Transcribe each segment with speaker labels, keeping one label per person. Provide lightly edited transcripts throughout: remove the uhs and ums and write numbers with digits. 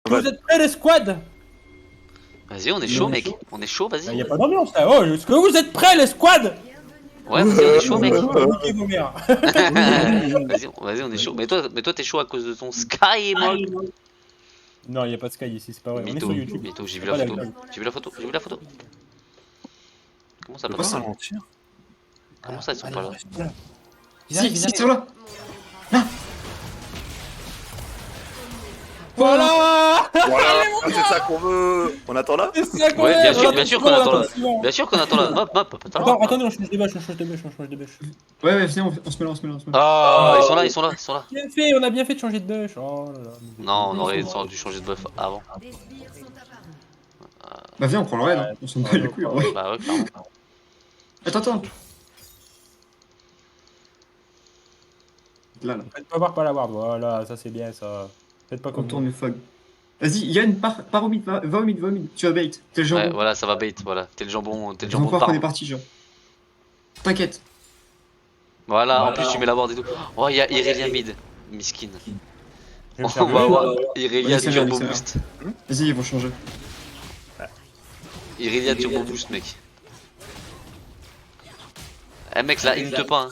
Speaker 1: Vous êtes prêts les squads?
Speaker 2: Vas-y, on est chaud, mec. On est chaud, vas-y.
Speaker 1: Y'a pas d'ambiance là. Oh, est-ce que vous êtes prêts les squads?
Speaker 2: Ouais, vas-y, on est chaud, mec.
Speaker 1: Niquez vos mères.
Speaker 2: Vas-y, on est chaud. Mais toi, t'es chaud à cause de ton Sky, moi.
Speaker 1: Non, y'a pas de Sky ici, c'est pas vrai. On est sur YouTube.
Speaker 2: Mytho, j'ai vu la photo. J'ai vu la photo, j'ai vu la photo. Comment ça
Speaker 3: Pas
Speaker 2: passe?
Speaker 3: ça mentir.
Speaker 2: Comment ça, ils sont pas là?
Speaker 3: Si, ils sont là.
Speaker 1: Voilà.
Speaker 3: Voilà, c'est ça qu'on veut. On attend là.
Speaker 1: C'est ça qu'on
Speaker 2: Ouais,
Speaker 1: est.
Speaker 2: bien sûr qu'on attend là. Bien sûr qu'on attend là. Hop,
Speaker 1: Attends, attendez, on change de bêche, on change de bêche.
Speaker 4: Ouais, viens, on se mélange, on se mélange.
Speaker 2: Ah, ils sont là.
Speaker 1: Bien fait, on a bien fait de changer de bêche. Oh là là.
Speaker 2: Non, on aurait dû changer de buff avant.
Speaker 4: Bah viens, on prend le raid, hein. On s'en bat les couilles, en vrai.
Speaker 2: Bah ouais, clairement.
Speaker 4: Attends. Là.
Speaker 1: Faites pas voir, pas la ward. Voilà, ça c'est bien ça. Faites pas
Speaker 4: On
Speaker 1: comme
Speaker 4: tourne le fog. Vas-y, Yann, pars au mid, va au mid. Tu vas bait. T'es le jambon.
Speaker 2: Ouais, voilà, ça va bait, voilà. T'es le jambon
Speaker 4: On croire
Speaker 2: par.
Speaker 4: qu'on est parti, genre. T'inquiète.
Speaker 2: Voilà, en plus tu mets la ward et tout. Oh, y'a Irelia mid. Miskin.
Speaker 1: Je vais me
Speaker 2: On
Speaker 1: faire
Speaker 2: va avoir
Speaker 4: Vas-y,
Speaker 2: Irelia
Speaker 4: c'est
Speaker 2: turbo
Speaker 4: bien,
Speaker 2: boost.
Speaker 4: Vas-y, ils vont changer.
Speaker 2: Irelia turbo boost, mec. Eh mec, là, int pas, hein.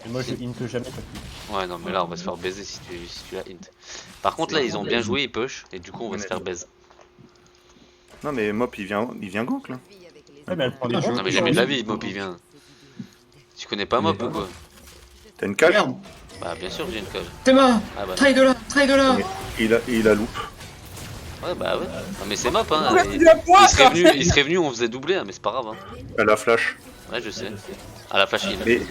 Speaker 1: Et moi je hint jamais. Pas
Speaker 2: Ouais, non, mais là, on va se faire baiser si tu la int. Par contre, là, ils ont bien joué, ils push, et du coup, on va se faire baiser.
Speaker 3: Non mais Mop il vient gank là.
Speaker 1: Ouais, mais elle prend des
Speaker 4: Non,
Speaker 1: points.
Speaker 2: Non, mais jamais de la vie, Mop, il vient. Tu connais pas Mop ou quoi?
Speaker 3: T'as une cage.
Speaker 4: Merde.
Speaker 2: Bah, bien sûr, j'ai une cage.
Speaker 4: Théma,
Speaker 2: Ah bah,
Speaker 4: trade de là.
Speaker 3: Il a loop.
Speaker 2: ouais, bah ouais. Non, mais c'est Mop, hein.
Speaker 1: Ouais, il a point, ça.
Speaker 2: Il serait venu, on faisait doubler, hein, mais c'est pas grave, hein.
Speaker 3: Elle a flash.
Speaker 2: Ouais, je sais. À la flash heal.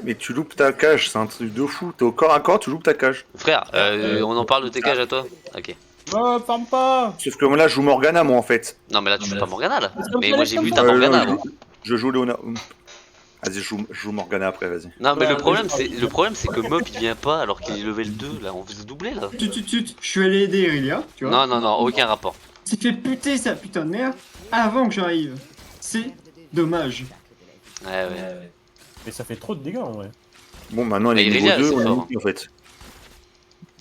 Speaker 3: Mais tu loupes ta cage, c'est un truc de fou. T'es au corps à corps, tu loupes ta cage.
Speaker 2: Frère, on en parle de tes cages à toi? Ok.
Speaker 1: Oh, farme pas.
Speaker 3: Sauf que moi là je joue Morgana moi en fait.
Speaker 2: Non, mais là, tu joues pas Morgana, là.
Speaker 1: comme
Speaker 2: Mais
Speaker 1: ça,
Speaker 2: moi, j'ai
Speaker 1: comme
Speaker 2: vu
Speaker 1: ça.
Speaker 2: ta Morgana avant.
Speaker 3: Je joue Léona. Vas-y, je joue Morgana après, vas-y.
Speaker 2: Non, mais
Speaker 1: Ouais,
Speaker 2: le problème, c'est que Mop, il vient pas alors qu'il est level 2, là. On faisait doubler, là.
Speaker 4: Je suis allé aider Irelia, tu vois.
Speaker 2: Non, aucun rapport.
Speaker 4: C'est fait puter sa putain de mère avant que j'arrive. C'est dommage.
Speaker 2: Ouais.
Speaker 1: Mais ça fait trop de dégâts en vrai.
Speaker 3: Bon, maintenant elle
Speaker 2: Mais
Speaker 3: est niveau
Speaker 2: Irelia,
Speaker 3: 2,
Speaker 2: c'est
Speaker 3: on
Speaker 2: fort,
Speaker 3: est en fait.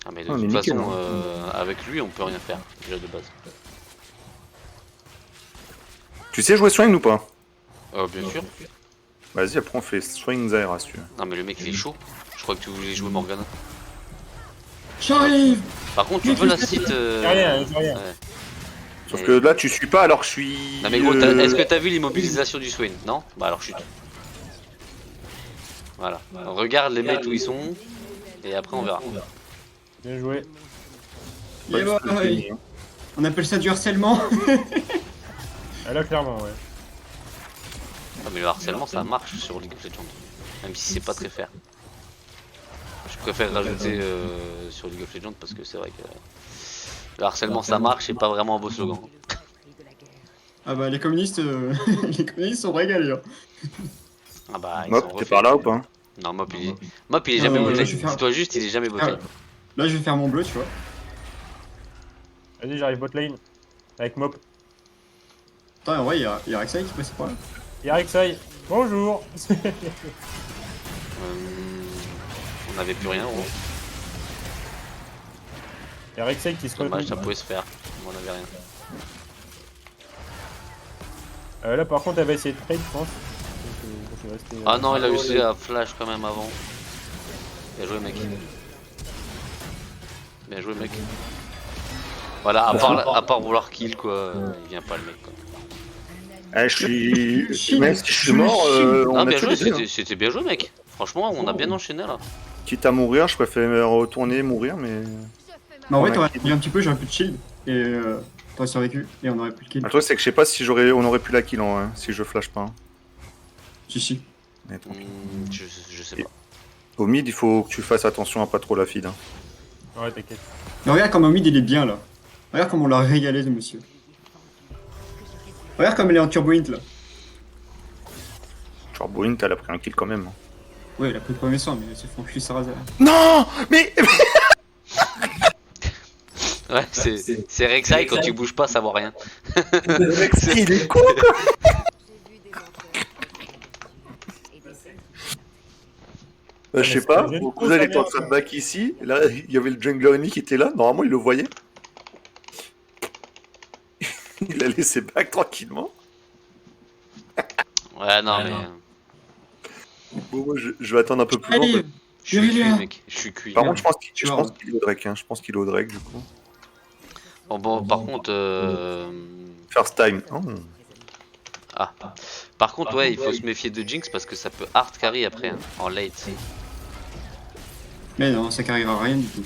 Speaker 2: Ah, mais de
Speaker 3: Ah, mais
Speaker 2: toute
Speaker 3: nickel,
Speaker 2: façon,
Speaker 3: hein.
Speaker 2: avec lui, on peut rien faire, déjà de base.
Speaker 3: Tu sais jouer swing ou pas?
Speaker 2: Bien sûr.
Speaker 3: Vas-y, après on fait swing Zaira si tu veux.
Speaker 2: Non, mais le mec, il est chaud. Je crois que tu voulais jouer Morgana.
Speaker 4: J'arrive.
Speaker 2: Par contre, tu veux la site.
Speaker 1: J'ai rien, j'ai rien.
Speaker 2: Ouais.
Speaker 3: Sauf que là tu suis pas alors que je suis.
Speaker 2: Non, mais gros, est-ce que t'as vu l'immobilisation du Swain? Non? Bah alors chute. Voilà. Regarde les mates où ils sont. Et après, on verra.
Speaker 1: Bien joué.
Speaker 3: Ouais,
Speaker 4: Yeah,
Speaker 3: c'est
Speaker 4: boy.
Speaker 3: fini, hein.
Speaker 4: On appelle ça du harcèlement.
Speaker 1: Ah, là, clairement, ouais.
Speaker 2: Ah, mais le harcèlement, ça marche sur League of Legends. Même si c'est pas très fair. Je préfère rajouter sur League of Legends parce que c'est vrai que le harcèlement ça marche et pas vraiment un beau slogan.
Speaker 4: Ah bah les communistes, les communistes sont régalés. Hein.
Speaker 2: Ah bah ils sont
Speaker 3: Mop, t'es
Speaker 2: refaits.
Speaker 3: par là ou pas?
Speaker 2: Non, Mop il est jamais
Speaker 4: là,
Speaker 2: voté.
Speaker 4: je vais faire-
Speaker 2: Dis-toi juste, il est jamais voté.
Speaker 4: Ah, là je vais faire mon bleu, tu vois.
Speaker 1: Vas-y, j'arrive bot lane. Avec Mop.
Speaker 4: Attends, en vrai, il y a Rek'Sai qui passe par là.
Speaker 1: Y'a Rek'Sai. Bonjour.
Speaker 2: On n'avait plus rien, gros.
Speaker 1: Y'a Rek'Sai qui se colle.
Speaker 2: Dommage, ça pouvait se faire. On avait rien.
Speaker 1: Là, par contre, elle va essayer de trade, je pense. Donc, je vais rester,
Speaker 2: Ah non, il a réussi à flash quand même avant. Bien joué, mec. Bien joué, mec. Voilà, à part vouloir kill, quoi, il vient pas le mec, quoi.
Speaker 3: Eh, je suis.
Speaker 4: Chine.
Speaker 3: Même si je suis mort, on
Speaker 2: Ah,
Speaker 3: a
Speaker 2: bien
Speaker 3: tué
Speaker 2: joué,
Speaker 3: les deux, hein.
Speaker 2: c'était bien joué, mec. Franchement, on a bien enchaîné là.
Speaker 3: Quitte à mourir, je préfère retourner mourir, mais.
Speaker 4: Mais en vrai,
Speaker 3: Ouais.
Speaker 4: t'aurais mis un petit peu, j'aurais plus de shield. Et t'aurais survécu. Et on aurait plus de kill.
Speaker 3: Le truc, c'est que je sais pas si on aurait pu la kill en si je flash pas. Hein.
Speaker 4: Si.
Speaker 3: Mais tant pis.
Speaker 2: Je sais pas.
Speaker 3: Au mid, il faut que tu fasses attention à pas trop la feed. Hein.
Speaker 1: Ouais, t'inquiète.
Speaker 4: Mais regarde comme Omid il est bien là. Regarde comme on l'a régalé ce monsieur. Regarde comme elle est en turbo int là.
Speaker 3: Genre, Boeing, elle a pris un kill quand même. Hein.
Speaker 4: Ouais, il a pris le premier soin, mais il s'est fait enculer Sarrazin.
Speaker 3: Non mais.
Speaker 2: Ouais, c'est Rek'Sai, quand tu bouges pas, ça vaut rien.
Speaker 3: Il est con quoi. Bah, je sais
Speaker 1: c'est
Speaker 3: pas,
Speaker 1: un jeu de
Speaker 3: mon
Speaker 1: fou,
Speaker 3: cousin il
Speaker 1: ça,
Speaker 3: était en
Speaker 1: merde.
Speaker 3: train de back ici, et là il y avait le jungler ennemi qui était là, normalement il le voyait. Il a laissé back tranquillement.
Speaker 2: Ouais, non, mais
Speaker 3: Bon, moi je vais attendre un peu plus loin.
Speaker 4: Allez,
Speaker 2: je suis cuit,
Speaker 4: Irelia.
Speaker 2: mec. Je suis cuit.
Speaker 3: Par contre,
Speaker 4: Tu
Speaker 3: je
Speaker 4: vois.
Speaker 3: pense qu'il est au Drake, hein. Je pense qu'il est au Drake du coup.
Speaker 2: Bon, par contre,
Speaker 3: First time. Oh.
Speaker 2: ah, par contre, ouais, il faut se méfier de Jinx parce que ça peut hard carry après, hein, en late.
Speaker 4: Mais non, ça n'arrivera à rien du tout.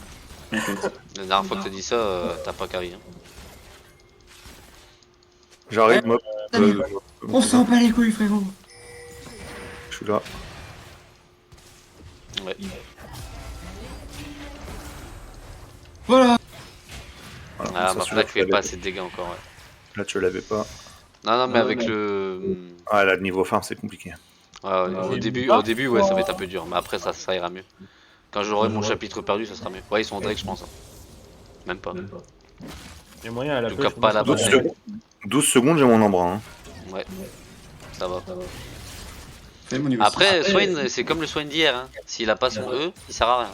Speaker 4: En fait.
Speaker 2: La dernière fois que t'as dit ça, t'as pas carry. Hein.
Speaker 3: J'arrive, mob.
Speaker 4: Allez. On s'en bat les couilles, frérot.
Speaker 3: Je suis là.
Speaker 2: Ouais.
Speaker 4: Voilà.
Speaker 3: Voilà,
Speaker 2: Ah,
Speaker 3: ça,
Speaker 2: ma
Speaker 3: celui-là,
Speaker 2: flag
Speaker 3: tu
Speaker 2: fait
Speaker 3: l'avais.
Speaker 2: pas assez de dégâts encore, ouais.
Speaker 3: Là, tu l'avais pas.
Speaker 2: Non, non, mais avec le.
Speaker 3: Ah, là, le niveau farm, c'est compliqué.
Speaker 2: Ouais, ouais, au début, ouais, ça va être un peu dur, mais après, ça ira mieux. Quand j'aurai mon chapitre perdu, ça sera mieux. Ouais, ils sont au Drake, je pense. Hein. Même pas.
Speaker 1: Il y a moyen à la
Speaker 2: En tout cas,
Speaker 1: pêche,
Speaker 2: pas
Speaker 1: moi,
Speaker 2: là-bas.
Speaker 1: ça
Speaker 3: 12
Speaker 1: va.
Speaker 3: secondes, 12 secondes, j'ai mon embrun. Hein.
Speaker 2: Ouais, ça va.
Speaker 4: Fais mon niveau
Speaker 2: Après, Swain, c'est comme le Swain d'hier. Hein. S'il a pas son E, il sert à rien.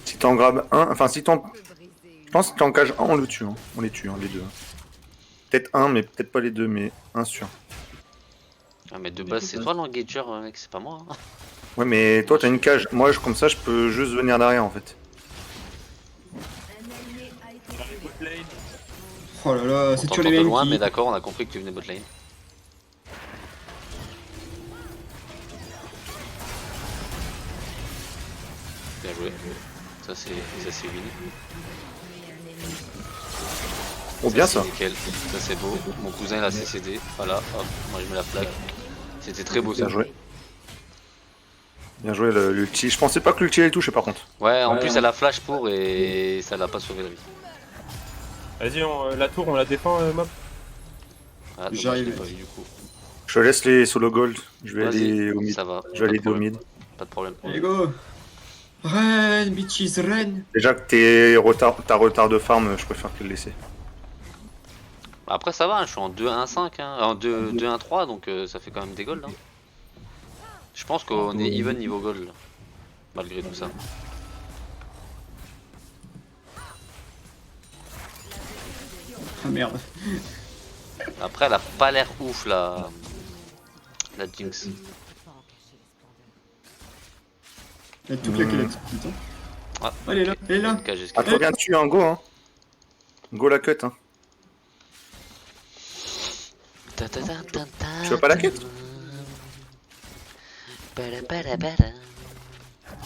Speaker 3: Si t'en grabes un, enfin si t'en... Je pense que si t'en cages un, on le tue. Hein. On les tue, hein, les deux. Peut-être un, mais peut-être pas les deux, mais un sûr.
Speaker 2: Ah, mais de base, c'est toi l'engager, mec, c'est pas moi. Hein.
Speaker 3: Ouais, mais toi, t'as une cage. Moi, comme ça, je peux juste venir derrière, en fait.
Speaker 4: Oh là là,
Speaker 2: On
Speaker 4: c'est
Speaker 2: t'entend
Speaker 4: toujours les
Speaker 2: de
Speaker 4: mêmes
Speaker 2: loin,
Speaker 4: qui...
Speaker 2: mais d'accord, on a compris que tu venais bot lane. Bien joué. Ça c'est win.
Speaker 3: Oh, bien
Speaker 2: c'est
Speaker 3: ça.
Speaker 2: nickel. Ça c'est beau. Mon cousin il a CCD. Voilà, hop, moi je mets la flag. C'était très beau ça.
Speaker 3: Bien joué. Bien joué, l'ulti. Je pensais pas que l'ulti allait toucher, par contre.
Speaker 2: Ouais, en plus elle a flash pour et ça l'a pas sauvé la vie.
Speaker 1: Vas-y, la tour, on la défend, Mop.
Speaker 2: Ah, dommage,
Speaker 4: J'arrive.
Speaker 2: je l'ai pas vu du coup.
Speaker 3: Je laisse les solo gold. Je vais
Speaker 2: Vas-y,
Speaker 3: aller au mid.
Speaker 2: ça va.
Speaker 3: Je vais aller
Speaker 2: pas de
Speaker 3: au mid.
Speaker 2: problème. Pas de problème.
Speaker 4: Allez, go. Ren, bitches, Ren.
Speaker 3: Déjà que t'as retard de farm, je préfère te le laisser.
Speaker 2: Après ça va, hein, je suis en 2-1-5, hein, en 2-1-3, donc ça fait quand même des goals. Hein. Je pense qu'on est even niveau goal, là, malgré tout ça.
Speaker 4: Ah merde.
Speaker 2: Après elle a pas l'air ouf la Jinx.
Speaker 4: Elle a tout claqué là-dessus, putain.
Speaker 2: Ah,
Speaker 4: Elle est là, elle est là.
Speaker 2: KG
Speaker 3: Ah, toi, viens dessus, hein, go, hein. Go la cut, hein. Tu veux pas la cut?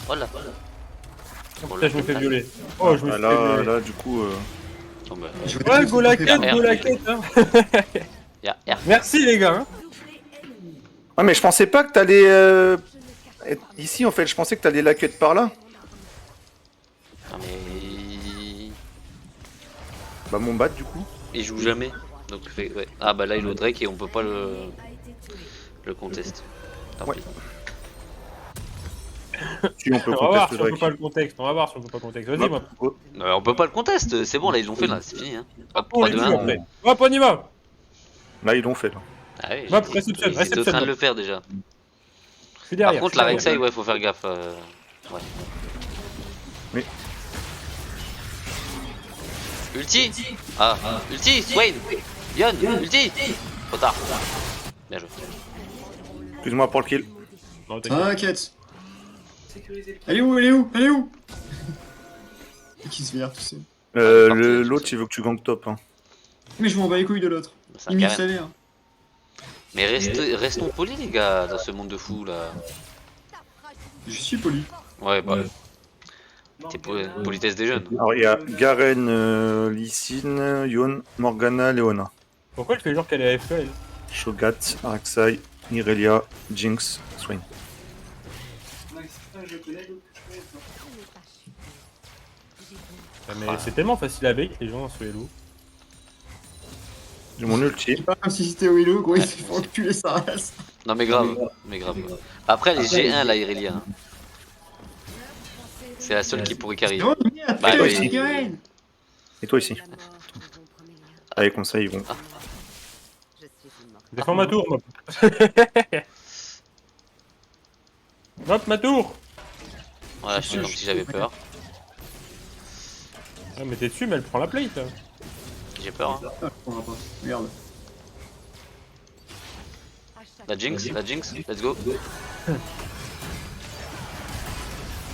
Speaker 2: Oh là.
Speaker 1: Putain, je me fais violer. Oh, je me
Speaker 3: Ah,
Speaker 1: suis fait
Speaker 3: là,
Speaker 1: violer.
Speaker 3: là, du coup...
Speaker 2: Oh, bah,
Speaker 4: Je vais
Speaker 1: Ouais,
Speaker 4: te
Speaker 1: go la
Speaker 4: faire
Speaker 1: quête,
Speaker 2: R.
Speaker 1: go la quête, hein.
Speaker 2: y'a R.
Speaker 1: Merci, les gars, hein.
Speaker 3: Ah, mais je pensais pas que t'allais... être ici, en fait. Je pensais que t'allais la cut par là.
Speaker 2: Non mais
Speaker 3: Bah, mon bat, du coup.
Speaker 2: il joue jamais. Donc ouais. Ah bah là il est au Drake et on peut pas le contest. Tant
Speaker 3: Ouais.
Speaker 2: pis.
Speaker 3: Si, on peut
Speaker 1: On va voir
Speaker 3: contester
Speaker 1: si on peut
Speaker 3: Drake.
Speaker 1: pas le contexte. On va voir si on peut pas le contexte. Vas-y, Mop.
Speaker 3: Oh,
Speaker 2: On peut pas le contest, c'est bon là ils l'ont fait là, c'est fini hein. Hop,
Speaker 1: On
Speaker 2: 3,
Speaker 1: les
Speaker 2: 2,
Speaker 1: tue
Speaker 2: 1.
Speaker 1: après. Hop, on y va.
Speaker 3: là, ils l'ont fait, là.
Speaker 2: Ah oui,
Speaker 1: Hop,
Speaker 2: ils
Speaker 1: réceptionne,
Speaker 2: étaient en train de
Speaker 1: réceptionne.
Speaker 2: le faire déjà.
Speaker 1: Je suis derrière.
Speaker 2: Par contre
Speaker 1: je suis
Speaker 2: la
Speaker 1: derrière.
Speaker 2: Rek'Sai ouais faut faire gaffe. Ouais.
Speaker 3: Oui.
Speaker 2: Ulti. Ah, ulti, Swain. Yon, ulti. Trop tard. Bien joué.
Speaker 3: Excuse-moi pour le kill.
Speaker 1: Non, t'inquiète.
Speaker 4: T'inquiète. Elle est où, elle est où, elle est où? Qui se vire, tu sais.
Speaker 3: L'autre, il veut que tu gank top, hein.
Speaker 4: Mais je m'en bats les couilles de l'autre.
Speaker 2: C'est un
Speaker 4: Il me
Speaker 2: carré.
Speaker 4: savait.
Speaker 2: Mais restons polis les gars dans ce monde de fou là.
Speaker 4: Je suis poli.
Speaker 2: Ouais bah. T'es politesse des jeunes.
Speaker 3: Alors, il y a Garen, Lee Sin, Yon, Morgana, Leona.
Speaker 1: Pourquoi elle fait genre qu'elle est AFK, elle?
Speaker 3: Shogat, Arexai, Irelia, Jinx, Swain.
Speaker 1: Ah, mais c'est tellement facile avec les gens sur les loups.
Speaker 3: J'ai mon ulti.
Speaker 4: C'est pas comme si c'était Willow, gros, il s'est fait enculer sa race.
Speaker 2: Non mais grave, mais grave. Après les G1 la Irelia. Hein. C'est la seule qui pourrait carry.
Speaker 4: Non, merde,
Speaker 2: Bah,
Speaker 4: fais-le,
Speaker 2: oui.
Speaker 4: c'est Garen.
Speaker 3: Et toi ici. Allez, comme ça, ils vont.
Speaker 1: Défends ma tour, Mop. Mop, ma tour.
Speaker 2: Ouais, je fais comme si j'avais peur.
Speaker 1: Ah, mais t'es dessus, mais elle prend la plate.
Speaker 2: J'ai peur. Hein.
Speaker 4: Ah, je comprends pas. Merde.
Speaker 2: La Jinx, let's go.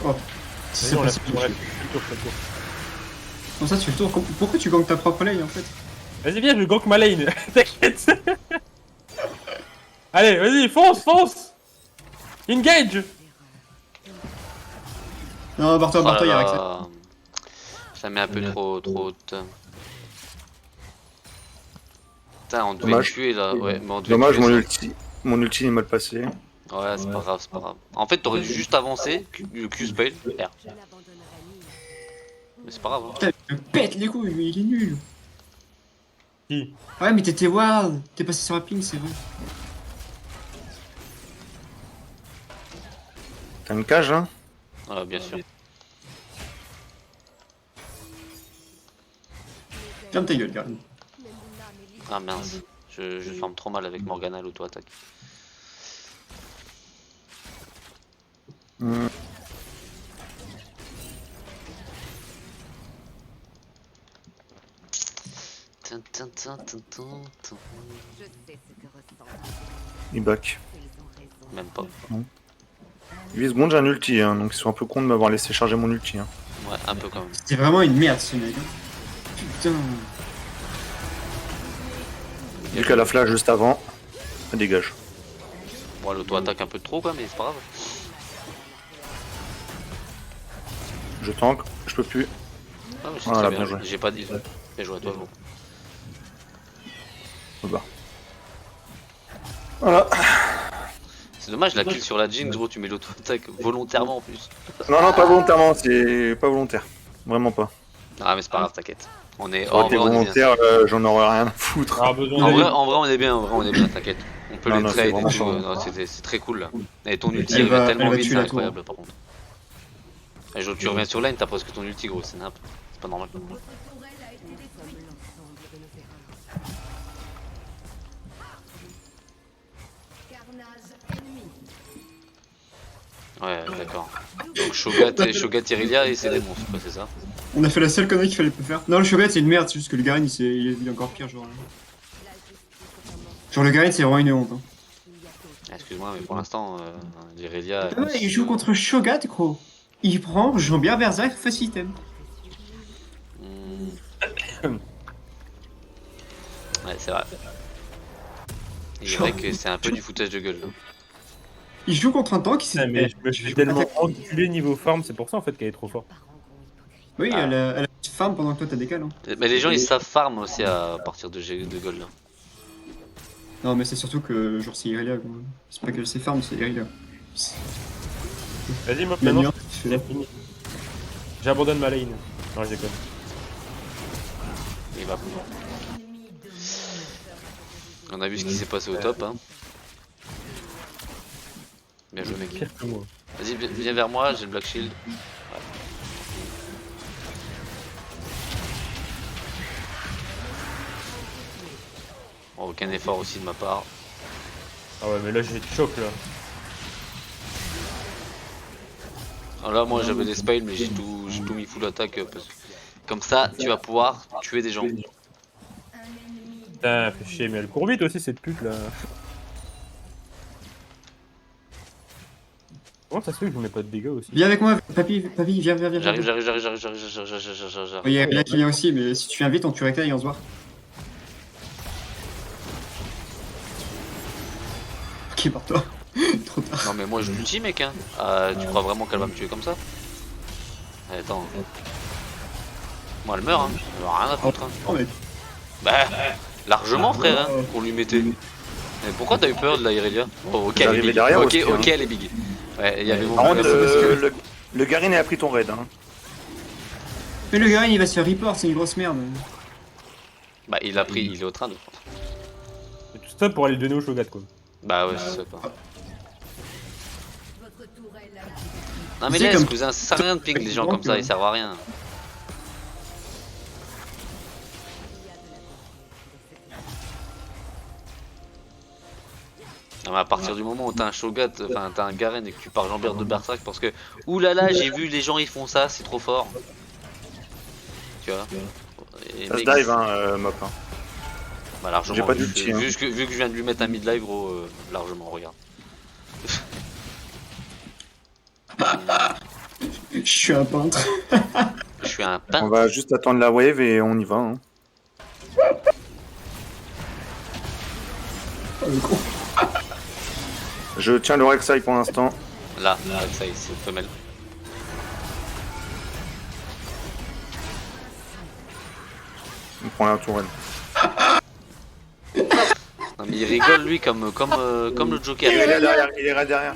Speaker 4: Oh. Si
Speaker 1: Vas-y,
Speaker 4: c'est
Speaker 1: on
Speaker 4: pas
Speaker 1: l'a
Speaker 4: si-
Speaker 1: fait le tour, fais le tour.
Speaker 4: Comme ça, tu fais le tour. Pourquoi tu gangs ta propre lane en fait?
Speaker 1: Vas-y, viens, je gank ma lane. T'inquiète. Allez, vas-y, fonce. Engage.
Speaker 4: Non, barre-toi,
Speaker 2: Oh
Speaker 4: barre-toi,
Speaker 2: là
Speaker 4: y'a Rex.
Speaker 2: là. Ça met un peu trop haute. Putain, on devait le
Speaker 3: Dommage.
Speaker 2: tuer là. Ouais, mais on devait
Speaker 3: Dommage,
Speaker 2: tuer
Speaker 3: mon ulti est mal passé.
Speaker 2: ça. Ouais, c'est pas grave, c'est pas grave. En fait, t'aurais dû juste avancer, Q-spell, R. Mais c'est pas grave. Hein.
Speaker 4: Putain, il me pète les couilles, lui, il est nul.
Speaker 1: Qui?
Speaker 4: Ouais, mais t'étais wild. T'es passé sur la ping, c'est vrai.
Speaker 3: T'as une cage, hein?
Speaker 2: Ouais, bien sûr.
Speaker 4: Ferme ta gueule, Garen.
Speaker 2: Ah mince, je farme trop mal avec Morgana l'auto-attaque.
Speaker 3: Hmm.
Speaker 2: Tin, tin, tin, tin, tin, tin.
Speaker 3: Il back.
Speaker 2: Même pas.
Speaker 3: 8 secondes, j'ai un ulti, hein, donc ils sont un peu cons de m'avoir laissé charger mon ulti. Hein.
Speaker 2: Ouais, un peu quand même.
Speaker 4: C'est vraiment une merde ce mec. Hein. Putain.
Speaker 3: Vu qu'elle a la flash juste avant, ça dégage.
Speaker 2: Bon, l'auto-attaque un peu trop quoi, mais c'est pas grave.
Speaker 3: Je tank, je peux plus.
Speaker 2: Ah, mais c'est
Speaker 3: Voilà,
Speaker 2: très bien,
Speaker 3: bien joué.
Speaker 2: j'ai pas dit. Bien joué à toi, gros.
Speaker 3: Je me barre. Voilà.
Speaker 2: C'est dommage, la kill sur la Jinx, gros, tu mets l'auto-attaque volontairement en plus.
Speaker 3: Non, non, pas volontairement, c'est pas volontaire. Vraiment pas.
Speaker 2: Ah, mais c'est pas grave, t'inquiète. On est.
Speaker 3: Ça aurait
Speaker 2: En
Speaker 3: été
Speaker 2: vrai, on est bien.
Speaker 3: volontaire, j'en aurais rien à foutre.
Speaker 1: Ah, besoin
Speaker 2: En
Speaker 1: d'aller.
Speaker 2: vrai, on est bien, t'inquiète. On peut
Speaker 3: Non,
Speaker 2: les
Speaker 3: non,
Speaker 2: trade
Speaker 3: c'est
Speaker 2: et
Speaker 3: vraiment
Speaker 2: tout.
Speaker 3: pas-
Speaker 2: Non, c'est très cool là. Et ton ulti
Speaker 4: Elle
Speaker 2: il va
Speaker 4: va-
Speaker 2: tellement
Speaker 4: elle va
Speaker 2: vite,
Speaker 4: tuer
Speaker 2: c'est
Speaker 4: la
Speaker 2: incroyable par contre. Et tu reviens sur lane, t'as presque ton ulti gros, c'est nappe. C'est pas normal. Ouais, d'accord. Donc Shogat Irelia et c'est des monstres, quoi, c'est ça?
Speaker 4: On a fait la seule connerie qu'il fallait pas faire. Non, le Shogat c'est une merde, c'est juste que le Garen il est encore pire. Genre le Garen c'est vraiment une honte. Hein.
Speaker 2: Excuse-moi, mais pour l'instant, l'Irelia.
Speaker 4: Ah ouais, il joue contre Shogat, gros. Il prend Jean-Pierre Berserk face item.
Speaker 2: Ouais, c'est vrai. Il est vrai que c'est un peu du foutage de gueule là.
Speaker 4: Il joue contre un tank qui s'est.
Speaker 1: Putain, mais je me suis tellement enculé niveau forme, c'est pour ça en fait qu'elle est trop forte.
Speaker 4: Oui,
Speaker 2: Ah.
Speaker 4: elle a une petite farm pendant que toi t'as des cales. Hein.
Speaker 2: Mais les gens ils savent farm aussi à partir de gold là.
Speaker 4: Non, mais c'est surtout que genre c'est Irelia. Quoi. C'est pas qu'elle sait farm, c'est Irelia.
Speaker 1: Vas-y, moi,
Speaker 4: La
Speaker 1: maintenant,
Speaker 4: nuance, tu fais là.
Speaker 1: j'abandonne ma lane. Non, je déconne.
Speaker 2: Il va. On a vu ce qui s'est passé au top hein. Bien joué mec.
Speaker 1: Pire que moi.
Speaker 2: Vas-y viens vers moi, j'ai le Black Shield. Bon, aucun effort aussi de ma part.
Speaker 1: Ah ouais, mais là, j'ai choc là.
Speaker 2: Alors là moi j'avais des spells mais j'ai tout mis full attaque parce que comme ça tu vas pouvoir tuer des gens.
Speaker 1: Putain, fait chier, mais elle court vite aussi cette pute là. Comment ça se fait que je mets pas de dégâts aussi?
Speaker 4: Viens avec moi, papy, viens.
Speaker 2: J'arrive.
Speaker 4: Il y a Irelia qui vient aussi, mais si tu viens vite, on tue Rek'Sai et on se voit. Ok, barre-toi. Trop tard.
Speaker 2: Non mais moi je l'ulti mec hein. Tu crois vraiment qu'elle va me tuer comme ça? Attends. Moi elle meurt hein. Elle a rien à foutre hein.
Speaker 4: Oh, mec.
Speaker 2: Bah largement frère hein, qu'on lui mettait. Mais pourquoi t'as eu peur de la Irelia? Oh ok elle est
Speaker 3: J'arrivais
Speaker 2: big.
Speaker 3: derrière
Speaker 2: Ok
Speaker 3: aussi, hein.
Speaker 2: elle est big. Ouais il y avait mon
Speaker 3: Par contre,
Speaker 2: parce que-
Speaker 3: le Garen a pris ton raid. Hein.
Speaker 4: Mais le Garen il va se faire report, c'est une grosse merde.
Speaker 2: Bah il a pris, il est au train de France.
Speaker 1: Et tout ça pour aller le donner au Shogat quoi.
Speaker 2: Bah ouais c'est ça quoi. Non mais
Speaker 4: C'est
Speaker 2: laisse
Speaker 4: comme-
Speaker 2: cousin, ça sert à rien de ping les gens comme ça, ils servent à rien. Ah, mais à partir du moment où t'as un Shogat, enfin t'as un Garen et que tu pars Jean-Pierre de Berserk parce que oulala j'ai vu les gens ils font ça, c'est trop fort. Tu vois. Et
Speaker 3: Ça se
Speaker 2: mec,
Speaker 3: dive, hein, Mop. Hein.
Speaker 2: bah largement.
Speaker 3: J'ai pas d'ulti, hein.
Speaker 2: Vu que je viens de lui mettre un mid-live gros, largement, regarde.
Speaker 4: Je suis un peintre.
Speaker 2: Je suis un
Speaker 3: On
Speaker 2: pain.
Speaker 3: va juste attendre la wave et on y va. Hein.
Speaker 4: Oh, le con.
Speaker 3: Je tiens le Rek'Sai pour l'instant.
Speaker 2: Là, ça y est, c'est femelle.
Speaker 3: On prend la tourelle.
Speaker 2: Non mais il rigole lui comme le Joker.
Speaker 3: Il est là derrière, il est là derrière.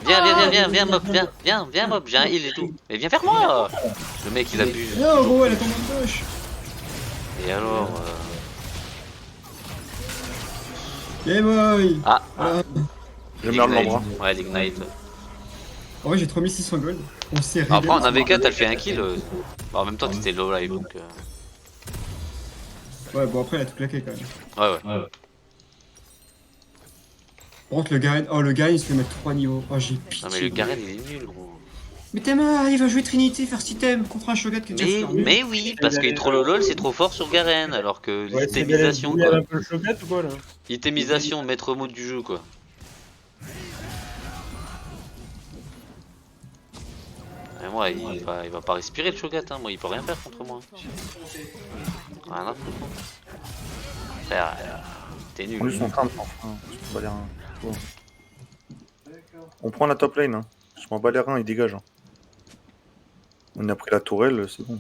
Speaker 2: Viens Mop, viens Mop, j'ai un heal et tout. Mais viens vers moi. Le mec il abuse.
Speaker 4: Non, gros, elle est tombée en poche.
Speaker 2: Et alors
Speaker 4: Yeah boy.
Speaker 2: Ah,
Speaker 3: Je meurs de
Speaker 2: l'ignite.
Speaker 3: l'embras.
Speaker 2: Ouais, l'ignite.
Speaker 4: En vrai, j'ai 3600 gold. On s'est régalé.
Speaker 2: Après en AV4 elle fait un kill. Bah, en même temps t'étais low live donc.
Speaker 4: Ouais, bon, après, elle a tout claqué quand même.
Speaker 2: Ouais.
Speaker 4: Par contre, le Garen. Oh, le Garen, il se fait mettre 3 niveaux. Oh, j'ai pitié.
Speaker 2: Non mais le Garen il est nul gros.
Speaker 4: Mais t'es mort, il va jouer Trinité, faire système contre un Shogat qui est déjà super nul.
Speaker 2: Mais oui, parce que trop lol c'est trop fort sur Garen alors que
Speaker 1: Ouais, c'est
Speaker 2: l'itémisation
Speaker 1: bien,
Speaker 2: quoi.
Speaker 1: un peu le Shogat ou quoi là?
Speaker 2: Itémisation, maître mot du jeu quoi. Et moi il va pas respirer le Shogat hein, moi il peut rien faire contre moi. Rien à foutre. Frère, t'es nul.
Speaker 3: On est son train de On prend la top lane. Hein. Je m'en bats les reins, il dégage. Hein. On a pris la tourelle, c'est bon.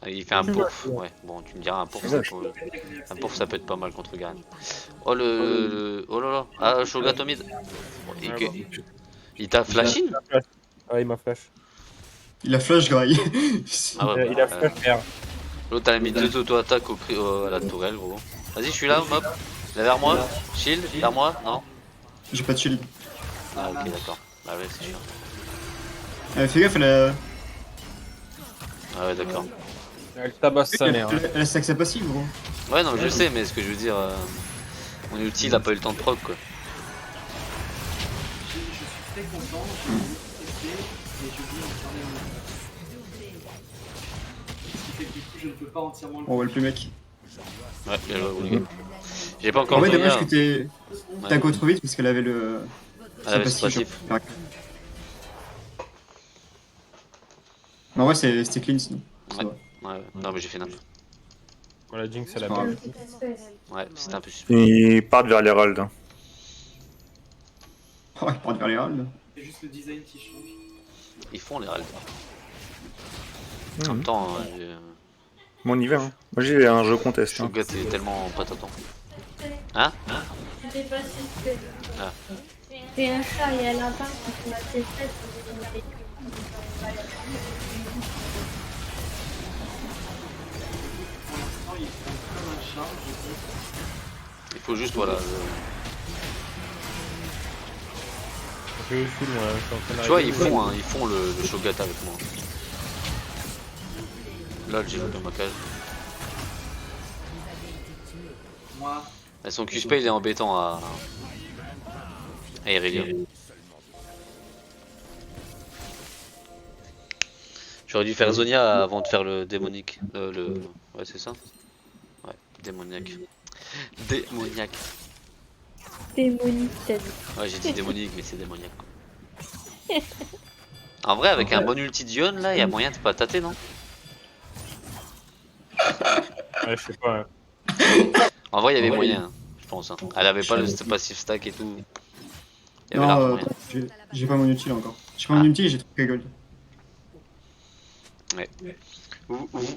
Speaker 2: Il fait un pourf, ouais. Bon, tu me diras un pourf, ça peut être pas mal contre Garen. Oh oh là là, ah Shogat au mid. Il t'a flash in?
Speaker 1: Ah, il m'a flash.
Speaker 4: Il a flash graille.
Speaker 2: Ah ouais,
Speaker 1: Il a flash R.
Speaker 2: l'autre a mis deux auto-attaques à la tourelle gros. Vas-y, je suis là, Mop. Là vers moi, shield, vers moi, non?
Speaker 4: J'ai pas de shield.
Speaker 2: Ah ok d'accord, bah ouais c'est chiant.
Speaker 4: Fais gaffe, elle a.
Speaker 2: Ah ouais d'accord.
Speaker 1: Elle tabasse sa mère. Hein.
Speaker 4: Elle a stack sa passive, gros.
Speaker 2: Ouais non je sais mais ce que je veux dire, mon ulti il a pas eu le temps de proc quoi.
Speaker 5: Je suis très content, je suis stressé et je vis entièrement ce qui fait que du coup je ne peux pas entièrement le
Speaker 4: On voit le plus mec.
Speaker 2: Ouais, bien joué, Olivier. J'ai pas encore
Speaker 4: En vrai,
Speaker 2: Zonia.
Speaker 4: dommage que t'as go trop vite parce qu'elle avait le.
Speaker 2: Elle avait
Speaker 4: sa
Speaker 2: ce
Speaker 4: passive,
Speaker 2: passif.
Speaker 4: genre. Mais en vrai, c'était clean sinon. Ça
Speaker 2: Ouais.
Speaker 4: va.
Speaker 2: Ouais, non mais j'ai fait n'importe.
Speaker 1: Voilà, Jinx, elle a
Speaker 4: C'est pas
Speaker 1: pas.
Speaker 4: grave.
Speaker 2: Ouais, c'était un peu super.
Speaker 3: Ils partent vers l'Herald. Hein.
Speaker 4: Oh, il part vers les halls.
Speaker 5: C'est juste le design qui change.
Speaker 2: Ils font les râles. En
Speaker 3: Mhm.
Speaker 2: même temps,
Speaker 3: Mon hiver. Hein. Moi j'ai un jeu contest. Hein.
Speaker 2: Shogat est tellement pas t'attends. Hein?
Speaker 6: Je sais pas si c'est.
Speaker 2: Ah.
Speaker 6: C'est un chat et un lapin qui font la tête.
Speaker 5: Pour l'instant il prend comme un chat, je dis.
Speaker 2: Il faut juste voilà.
Speaker 1: Je suis full, moi. Je suis en train
Speaker 2: Tu vois,
Speaker 1: d'arriver.
Speaker 2: ils font le Shogat avec moi. Là, j'ai loupé ma cage.
Speaker 5: Moi,
Speaker 2: Et son Q-spell il est embêtant à Irelia. J'aurais dû faire Zonia avant de faire le démonique. Ouais, c'est ça? Ouais, démoniaque. Démoniaque.
Speaker 6: Démonique, t'as dit.
Speaker 2: Ouais, j'ai dit démonique, mais c'est démoniaque. Quoi. En vrai, avec un bon ulti Dion, là, il y a moyen de pas tâter, non?
Speaker 1: Ouais, je sais pas. Hein.
Speaker 2: En vrai, il y avait moyen, hein, je pense. Hein. Elle avait pas le passif stack et tout. Il y avait
Speaker 4: Non,
Speaker 2: large moyen.
Speaker 4: j'ai pas mon ulti là encore. J'ai pas mon ulti et j'ai trouvé gold.
Speaker 2: Ouais.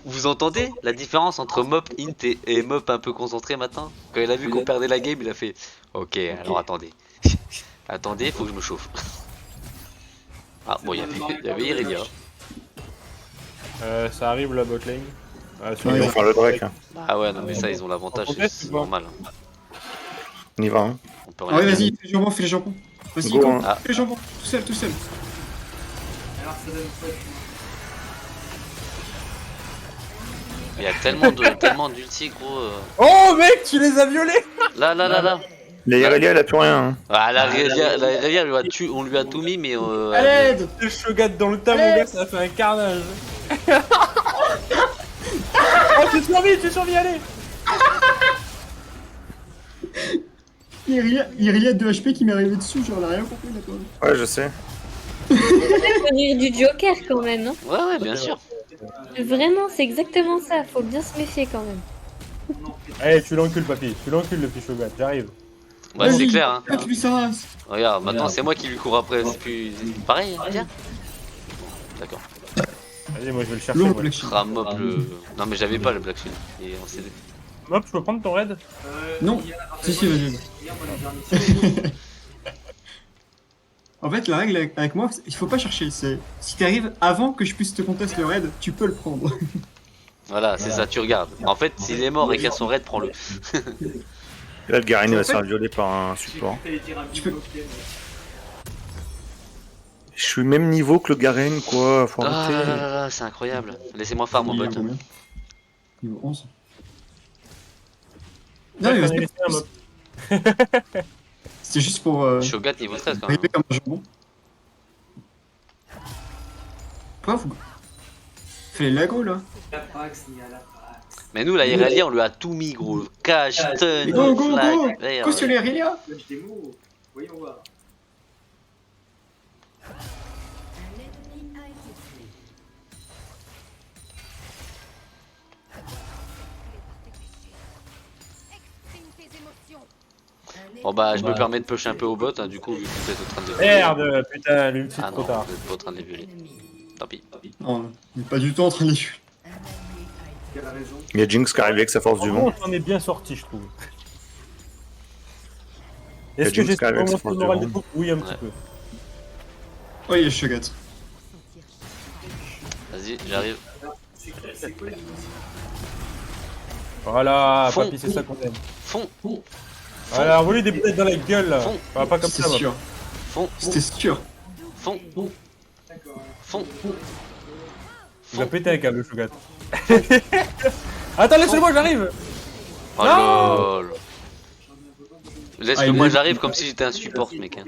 Speaker 2: Vous entendez la différence entre Mop int et Mop un peu concentré maintenant? Quand il a vu qu'on perdait la game, il a fait ok, alors attendez. Attendez, faut que je me chauffe. Ah bon, il y avait Irelia.
Speaker 1: Ça arrive la bot lane.
Speaker 3: Ils vont faire le Drake. Hein.
Speaker 2: Ah ouais, non mais ça, ils ont l'avantage, c'est normal. Hein.
Speaker 3: On y va. Hein.
Speaker 2: On peut
Speaker 4: Ah
Speaker 2: rien
Speaker 4: ouais,
Speaker 2: faire.
Speaker 4: vas-y, fais le jambon, fais le jambon. Vas-y,
Speaker 3: Go,
Speaker 4: go,
Speaker 3: hein.
Speaker 2: Ah.
Speaker 4: fais le jambon, tout seul, tout seul.
Speaker 5: alors ça donne quoi?
Speaker 2: Il y a tellement d'ulti gros.
Speaker 1: Oh mec, tu les as violés!
Speaker 2: Là.
Speaker 3: La Irelia, elle a plus rien. Hein.
Speaker 2: Ah, la Irelia, on lui a tout mis, mais.
Speaker 4: À l'aide.
Speaker 1: Le Shogat dans le tas, mon gars, ça a fait un carnage. Oh, tu survis, allez.
Speaker 4: Irelia 2 HP qui m'est arrivé dessus, genre, elle a rien compris, d'accord.
Speaker 3: Ouais, je sais.
Speaker 6: Ça faut dire du Joker quand même, hein.
Speaker 2: Ouais, bien sûr.
Speaker 6: Vraiment, c'est exactement ça. Faut bien se méfier quand même.
Speaker 1: Allez, tu l'encules, papy. Tu l'encules, le petit Shogat. J'arrive.
Speaker 2: Ouais, c'est clair, hein.
Speaker 4: Ah, tu lui sa race.
Speaker 2: Regarde, maintenant c'est moi qui lui cours après, c'est plus. Pareil, hein, tiens. D'accord.
Speaker 1: Vas-y, moi je vais le chercher.
Speaker 4: L'eau,
Speaker 1: moi.
Speaker 4: Black Shield.
Speaker 2: Ramop le. Non, mais j'avais pas le Black Shield. Il est en CD.
Speaker 1: Mop, je peux prendre ton raid?
Speaker 4: Non. Si, vas-y. En fait, la règle avec moi, il faut pas chercher. C'est si t'arrives avant que je puisse te contester le raid, tu peux le prendre.
Speaker 2: Voilà, c'est ça, tu regardes. En fait, s'il est mort et qu'il y a son raid, prends-le.
Speaker 3: Là, le Garen il va se faire violer par un support.
Speaker 4: Tu peux-
Speaker 3: Je suis même niveau que le Garen, quoi. Faut
Speaker 2: Ah
Speaker 3: arrêter.
Speaker 2: là là là, c'est incroyable. Laissez-moi farm mon
Speaker 4: Il est
Speaker 2: bot.
Speaker 4: combien Niveau 11.
Speaker 1: Non,
Speaker 4: Non, il va
Speaker 1: j'en ai
Speaker 4: se
Speaker 1: laissé un, Mop.
Speaker 4: C'était juste pour
Speaker 2: Shogat niveau 13 quand même.
Speaker 4: arriver comme un jambon. Quoi vous... Fais les lagos là.
Speaker 2: Mais nous, la Irelia, on lui a tout mis, gros. Cash, stun,
Speaker 4: Go,
Speaker 2: flag, vert.
Speaker 4: Cautionner Irelia.
Speaker 5: Voyons voir.
Speaker 2: Bon bah, je me permets de push un peu au bot, hein, du coup, vu que vous êtes en train de les
Speaker 1: Merde, putain, l'ulti
Speaker 2: Ah
Speaker 1: trop
Speaker 2: non,
Speaker 1: tard.
Speaker 2: vous êtes pas en train de les violer. Tant pis.
Speaker 4: Non, il est pas du tout en train de les tuer.
Speaker 5: Quelle raison?
Speaker 3: Il y a Jinx qui arrive avec sa force du vent.
Speaker 1: On est bien sorti, je trouve.
Speaker 3: Il y a
Speaker 1: Est-ce que
Speaker 3: Jinx
Speaker 1: j'ai
Speaker 3: qui arrive avec sa
Speaker 1: remonté
Speaker 3: force
Speaker 1: le
Speaker 3: du
Speaker 1: moral
Speaker 3: vent.
Speaker 1: du groupe? Oui, un petit
Speaker 2: Ouais.
Speaker 1: peu.
Speaker 4: Oh, il y a Shogat.
Speaker 2: Vas-y, j'arrive.
Speaker 5: C'est quoi les
Speaker 1: Voilà,
Speaker 2: Fond.
Speaker 1: papy, c'est ça qu'on aime.
Speaker 2: Fond,
Speaker 1: Voilà, envoie-lui des bouteilles dans la gueule là.
Speaker 2: Fond.
Speaker 1: Pas comme ça,
Speaker 4: C'était
Speaker 1: Mop.
Speaker 4: sûr.
Speaker 2: fond,
Speaker 4: C'était sûr.
Speaker 2: fond, fond.
Speaker 1: Il va péter un câble, le Shogat. Attends, laissez-moi, j'arrive.
Speaker 2: Oh
Speaker 1: Non.
Speaker 2: lol. Laisse que
Speaker 4: il
Speaker 2: moi
Speaker 4: est-
Speaker 2: j'arrive comme si j'étais un support, mec. Hein.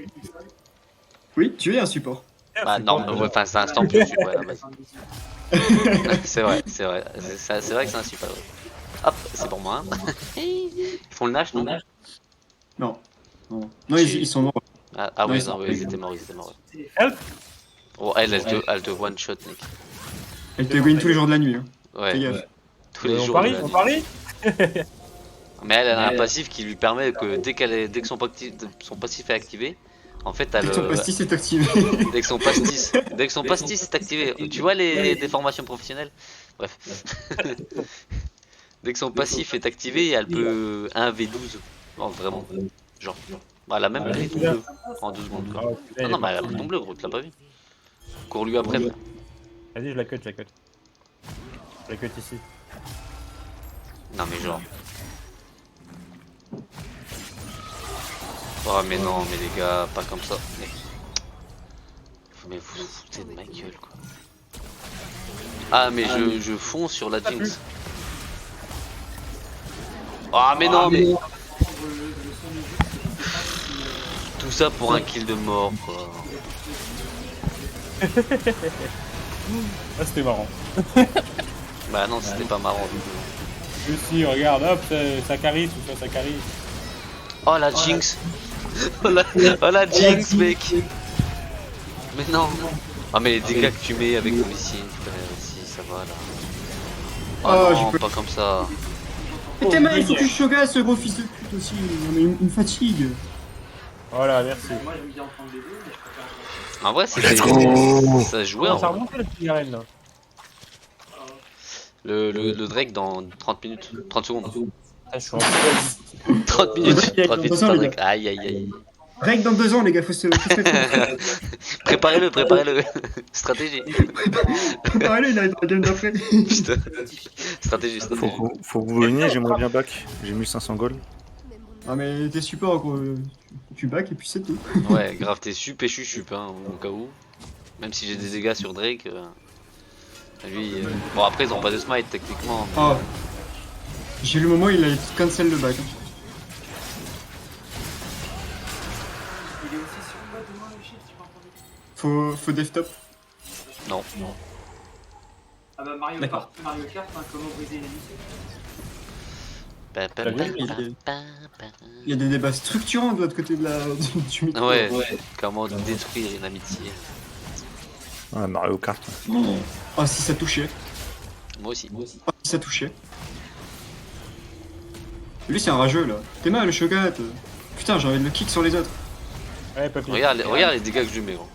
Speaker 4: Oui, tu es un support.
Speaker 2: Bah non, ouais, enfin c'est un stamp, je suis ouais, à la base. C'est vrai, c'est vrai. C'est vrai que c'est un support. Ouais. Hop, c'est pour moi. Hein. Ils font le Nash, non?
Speaker 4: Non. Non, ils sont morts.
Speaker 2: Ah
Speaker 4: Non,
Speaker 2: oui,
Speaker 4: ils sont-
Speaker 2: non, oui, ils étaient morts, ils étaient morts. Ouais.
Speaker 1: Help.
Speaker 2: Oh, elle te one shot, mec.
Speaker 4: Elle te win tous les jours de la nuit. Hein.
Speaker 2: Ouais,
Speaker 4: Fais gaffe.
Speaker 2: tous les
Speaker 1: On
Speaker 2: jours.
Speaker 1: parie,
Speaker 2: de la
Speaker 1: on
Speaker 2: nuit.
Speaker 1: parie.
Speaker 2: Mais elle a un passif qui lui permet que dès que son passif est activé, en fait, elle,
Speaker 4: Ton pastis est activé.
Speaker 2: dès que son pastis est activé, tu vois les déformations professionnelles. Bref, dès que son passif est activé, elle peut 1v12. Oh, vraiment, genre, bah, elle a même pris ton bleu en 2 secondes. Quoi.
Speaker 1: Ah, putain,
Speaker 2: Ah non, bah elle a pris ton bleu, gros, tu l'as pas vu. Cours lui après.
Speaker 1: Vas-y, je la cut, je la cut. Je la cut ici.
Speaker 2: Non mais genre. Oh mais non, mais les gars, pas comme ça. Mais vous vous foutez de ma gueule quoi. Ah mais je fonds sur la Jinx. Ah mais non mais. Tout ça pour un kill de mort quoi.
Speaker 1: Ah, c'était marrant.
Speaker 2: Bah non, c'était pas marrant du coup.
Speaker 1: Aussi, regarde, hop, ça carry, tout ça, ça carry.
Speaker 2: Oh la Jinx. Oh la Jinx mec. Mais non. Ah mais les dégâts que tu mets avec ton Lysine, si ça va là. Oh,
Speaker 4: Oh,
Speaker 2: non,
Speaker 4: j'ai pas-
Speaker 2: pas comme ça.
Speaker 4: Putain, mais il faut que je Shogat, ce gros fils de pute aussi. Non, mais il me fatigue.
Speaker 1: Voilà, merci.
Speaker 5: Moi, je me dis en prendre les deux, mais je préfère.
Speaker 2: En vrai, c'était.
Speaker 3: Let's go.
Speaker 2: Ça jouait
Speaker 1: Oh, ça
Speaker 2: en
Speaker 1: remonte le petit Garen là.
Speaker 2: le Drake dans 30 minutes. 30 secondes.
Speaker 1: Ah, je suis en
Speaker 2: 30 minutes.
Speaker 4: Ouais,
Speaker 2: 30 minutes,
Speaker 4: dans
Speaker 2: c'est un
Speaker 4: les
Speaker 2: Drake.
Speaker 4: gars.
Speaker 2: Aïe aïe aïe.
Speaker 4: Règle dans 2 ans, les gars, faut se
Speaker 2: Préparez-le, préparez-le. Stratégie.
Speaker 4: préparer. Il a la game d'après.
Speaker 2: Putain. Stratégie, stratégie.
Speaker 3: Faut que vous veniez, j'aimerais bien back. J'ai mis 500 gold.
Speaker 4: Ah, mais t'es support, quoi. Tu back et puis c'est tout.
Speaker 2: Ouais, grave, t'es sup et je suis sup, hein, au cas où. Même si j'ai des dégâts sur Drake. Lui. Bon, après, ils ont pas de smite techniquement. mais-
Speaker 4: Oh. J'ai le moment où il a cancel le back.
Speaker 5: Il est aussi sur quoi demain le chiffre, tu m'as entendu?
Speaker 4: Faut dev top.
Speaker 2: Non.
Speaker 5: Ah bah Mario
Speaker 4: D'accord.
Speaker 5: Kart, hein, comment briser une émission.
Speaker 2: Pa, pa,
Speaker 1: T'as
Speaker 2: pa,
Speaker 1: vu,
Speaker 4: il-
Speaker 2: pa, pa, pa.
Speaker 4: Il y a des débats structurants de l'autre côté de du micro.
Speaker 2: Ouais, comment détruire une amitié.
Speaker 3: Ah, Mario Kart.
Speaker 4: Oh, si ça touchait.
Speaker 2: Moi aussi.
Speaker 4: Oh, si ça touchait. Lui, c'est un rageux, là. T'es mal, le Shogat. Putain, j'ai envie de le kick sur les autres.
Speaker 1: Ouais, papy.
Speaker 2: Regarde les dégâts que je lui mets, gros.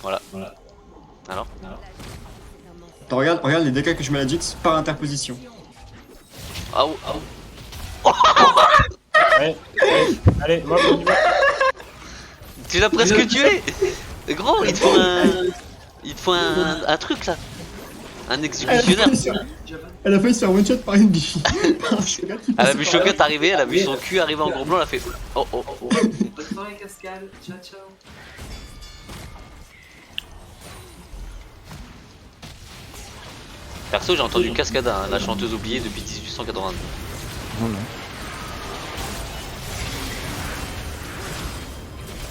Speaker 2: Voilà. Alors
Speaker 4: Attends, regarde les dégâts que je mets à la Jinx par interposition.
Speaker 2: Ah oh, ah oh.
Speaker 1: Ouais, ouais. Allez, moi, on y va.
Speaker 2: Tu l'as presque tué. Gros, il te faut un... Il te faut un truc, là. Un exécutionnaire.
Speaker 4: Elle a failli se faire one shot par une biche. Par un Shogat qui
Speaker 2: Elle a
Speaker 4: passait
Speaker 2: vu
Speaker 4: par
Speaker 2: Shogat
Speaker 4: là.
Speaker 2: arriver, elle a vu son cul arriver en gros blanc, elle a fait... Oh oh oh.
Speaker 5: Bonne soirée Cascade, ciao ciao.
Speaker 2: Perso, j'ai entendu Cascada, hein, la chanteuse oubliée depuis 1882.
Speaker 3: Non, non.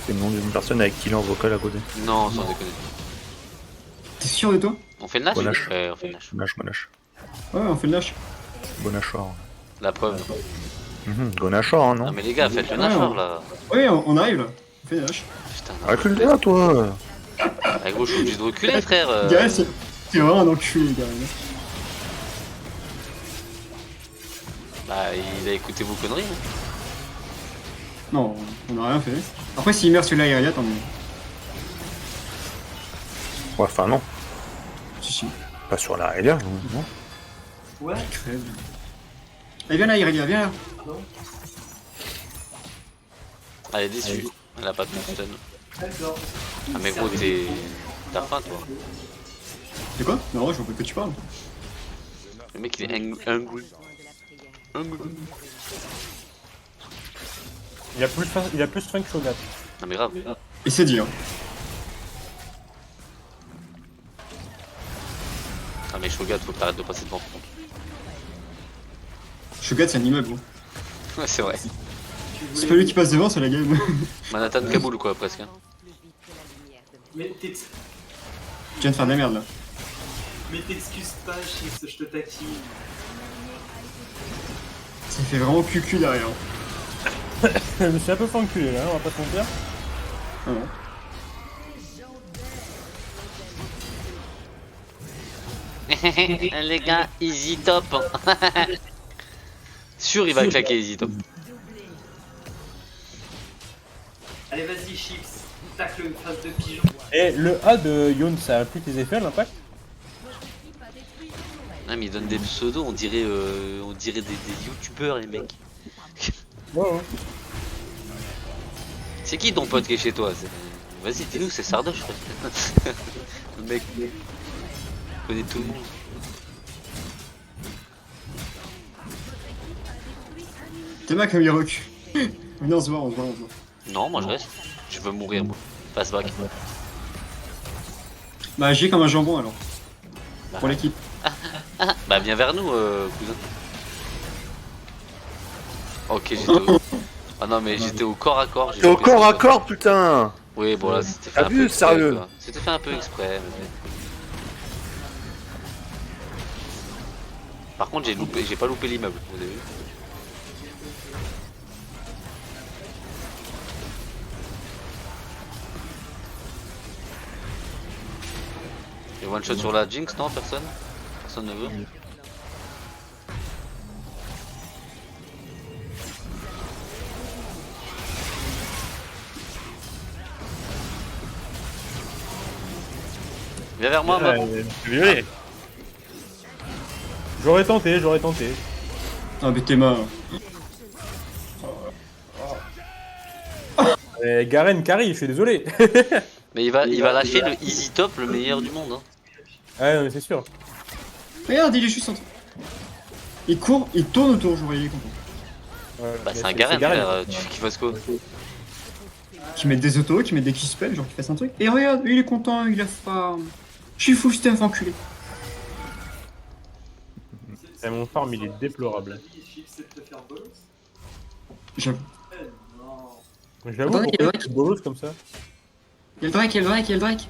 Speaker 3: C'est le nom d'une personne avec qui il est en vocal à côté.
Speaker 2: Non, sans déconner.
Speaker 4: T'es sûr de toi?
Speaker 2: On fait le Nash?
Speaker 3: Relâche.
Speaker 2: Ouais, on fait le Nash.
Speaker 3: Gonachor.
Speaker 4: Ouais, on fait le lâche.
Speaker 3: Gonachor.
Speaker 2: La preuve.
Speaker 3: Gonachor, hein,
Speaker 2: Non
Speaker 3: non?
Speaker 2: mais les gars, faites le Nashor là.
Speaker 4: Ouais, on arrive là. On fait le lâche.
Speaker 2: Putain,
Speaker 3: Arrête le là, toi!
Speaker 2: ah, gros, je suis obligé de reculer, frère.
Speaker 4: Gaël, c'est vraiment un enculé, Gaël.
Speaker 2: Bah, il a écouté vos conneries. Hein.
Speaker 4: Non, on a rien fait. Après, s'il meurt celui-là, Irelia, tant mieux.
Speaker 3: Ouais, enfin, non.
Speaker 4: Si, si.
Speaker 3: Pas sur la Relia, non?
Speaker 5: Ouais,
Speaker 4: Crève. Allez, viens là, Irelia, viens là.
Speaker 2: Elle est déçue. Elle a pas pu stun.
Speaker 5: d'accord.
Speaker 2: Ah, mais gros, t'as faim toi.
Speaker 4: C'est quoi? Non, je vois pas de quoi tu parles.
Speaker 2: Le mec, il est hungry. Hungry.
Speaker 1: Il a plus faim que Shogat.
Speaker 2: Non, mais grave.
Speaker 4: Et c'est dit, hein.
Speaker 2: Ah, mais Shogat, faut que t'arrêtes de passer devant.
Speaker 4: Shogat, c'est un immeuble, gros.
Speaker 2: Ouais, c'est vrai.
Speaker 4: C'est pas lui qui passe devant, c'est la game.
Speaker 2: Manhattan Kaboul, quoi, presque. Hein.
Speaker 5: Mais
Speaker 4: Tu viens de faire de la merde là.
Speaker 5: t'excuses pas, Chips, je te taquine.
Speaker 4: Ça fait vraiment cucu derrière.
Speaker 1: Je me suis un peu fait enculer là, on va pas se mentir.
Speaker 4: Ah non.
Speaker 2: Les gars, easy top. Sûr, il va claquer easy top.
Speaker 5: Allez, vas-y, Chips, tacle une phase de pigeon.
Speaker 1: Et le A de Yon, ça applique les effets, l'impact?
Speaker 2: Ah, mais il donne des pseudos, on dirait des youtubeurs, les mecs.
Speaker 1: Ouais, ouais.
Speaker 2: C'est qui ton pote qui est chez toi? Vas-y, dis-nous, c'est Sardoche, frère. Le mec connaît tout le monde.
Speaker 4: T'es mal comme il recule. Venez, on se voit, on se voit, on se voit.
Speaker 2: Non, moi je reste. Je veux mourir, moi. Passe back.
Speaker 4: Bah, agis comme un jambon alors. Pour l'équipe.
Speaker 2: Bah, viens vers nous, cousin. Ok, j'étais au... Ah non, mais j'étais au corps à corps. j'ai
Speaker 3: T'es au
Speaker 2: loupé
Speaker 3: corps
Speaker 2: ça,
Speaker 3: à
Speaker 2: quoi.
Speaker 3: corps, putain!
Speaker 2: Oui, bon là, c'était fait un peu
Speaker 3: Abuse,
Speaker 2: exprès.
Speaker 3: sérieux.
Speaker 2: Quoi. C'était fait un peu exprès. Mais... Par contre, j'ai pas loupé l'immeuble, vous avez vu? Et one shot sur la Jinx, non? Personne? Personne ne veut? Viens vers moi, maman.
Speaker 1: Violet. J'aurais tenté, j'aurais tenté.
Speaker 4: Ah, mais t'es mort.
Speaker 1: Garen carry, je suis désolé.
Speaker 2: Mais il va lâcher le easy top, le meilleur du monde. Hein.
Speaker 1: Ouais, non, mais c'est sûr.
Speaker 4: Regarde, il est juste en train. Il court, il tourne autour, je voyais content.
Speaker 1: Ouais,
Speaker 2: Bah,
Speaker 1: mais
Speaker 2: c'est un Garen,
Speaker 1: Garen.
Speaker 2: frère. Tu veux qu'il fasse quoi?
Speaker 4: Qui met des autos, qui met des Q-spells, genre qui fasse un truc. Et regarde, il est content, il a farm. Je suis fou, je t'ai enculé.
Speaker 1: C'est mon farm, il est déplorable.
Speaker 5: Chips, c'est de te faire bolos.
Speaker 4: J'avoue.
Speaker 5: Non.
Speaker 1: J'avoue,
Speaker 4: Attendez, il y a le
Speaker 1: pourquoi
Speaker 4: Drake.
Speaker 1: tu bolos comme ça?
Speaker 4: Il y a le Drake, il y a le Drake, il y a le Drake.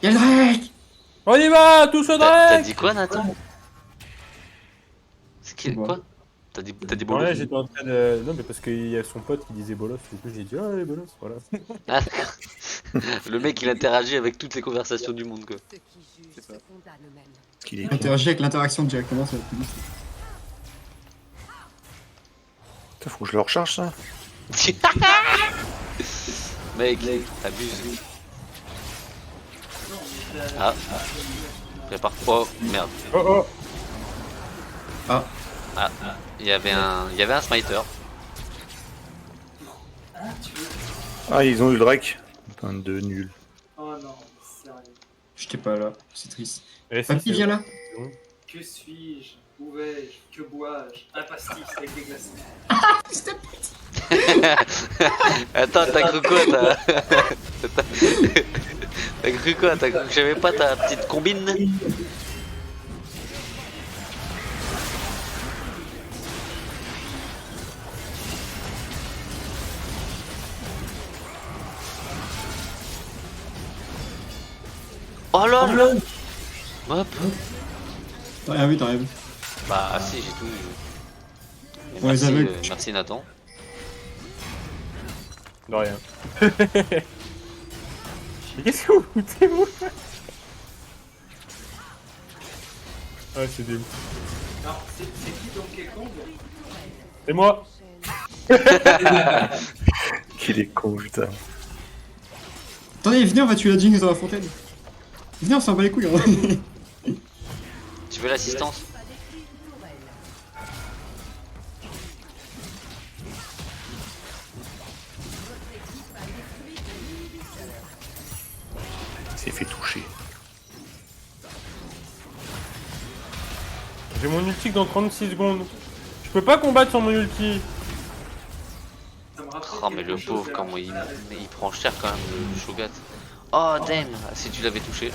Speaker 4: Il y a le Drake.
Speaker 1: On y va, tous au
Speaker 2: T'as
Speaker 1: Drake!
Speaker 2: dit quoi, Nathan? C'est qui,
Speaker 4: Bon.
Speaker 2: quoi? T'as dit
Speaker 1: Non,
Speaker 2: bolos?
Speaker 1: là, j'étais en train de. Non, mais parce qu'il y a son pote qui disait bolos, du coup, j'ai dit, oh, les bolos, voilà.
Speaker 2: Ah, d'accord. Le mec, il interagit avec toutes les conversations du monde, quoi.
Speaker 3: Qu'il est
Speaker 4: Interagir avec l'interaction directement, ça va plus vite.
Speaker 3: Putain, faut que je le recharge ça.
Speaker 2: Mec, t'abuses. Ah, prépare. Oh, merde.
Speaker 1: Oh oh!
Speaker 4: Ah,
Speaker 2: Ah, il y avait un smiter.
Speaker 3: Ah, ils ont eu le Drake. Putain de nul.
Speaker 5: Oh non, sérieux.
Speaker 4: j'étais pas là, c'est triste.
Speaker 1: Et si,
Speaker 4: Papy,
Speaker 1: c'est-
Speaker 4: viens là.
Speaker 5: Que suis-je? Où vais-je? Que bois-je? Un pastis avec des glaçons.
Speaker 2: Attends, t'as cru quoi, t'as... T'as cru quoi? T'as cru que j'avais pas ta petite combine? Oh lol! Hop!
Speaker 4: T'as rien vu, t'as rien vu.
Speaker 2: Bah si, j'ai tout vu. Et
Speaker 4: On les
Speaker 2: merci,
Speaker 4: avait.
Speaker 2: merci Nathan.
Speaker 1: De rien. Mais qu'est-ce que vous foutez, vous? Ah, c'est des.
Speaker 5: Alors, c'est qui Donkey Kong?
Speaker 1: C'est moi!
Speaker 3: Qu'il est con, putain.
Speaker 4: Attendez, venez, on va tuer la Jinx dans la fontaine. Venez, on s'en bat les couilles. Hein.
Speaker 2: Tu veux l'assistance?
Speaker 3: Il s'est fait toucher.
Speaker 1: J'ai mon ulti que dans 36 secondes. Je peux pas combattre sur mon ulti.
Speaker 5: Ça me rappelle
Speaker 2: Oh mais
Speaker 5: quelque
Speaker 2: le
Speaker 5: chose
Speaker 2: pauvre,
Speaker 5: de
Speaker 2: comment
Speaker 5: la-
Speaker 2: il prend cher quand même le Shogat. Oh damn, si tu l'avais touché.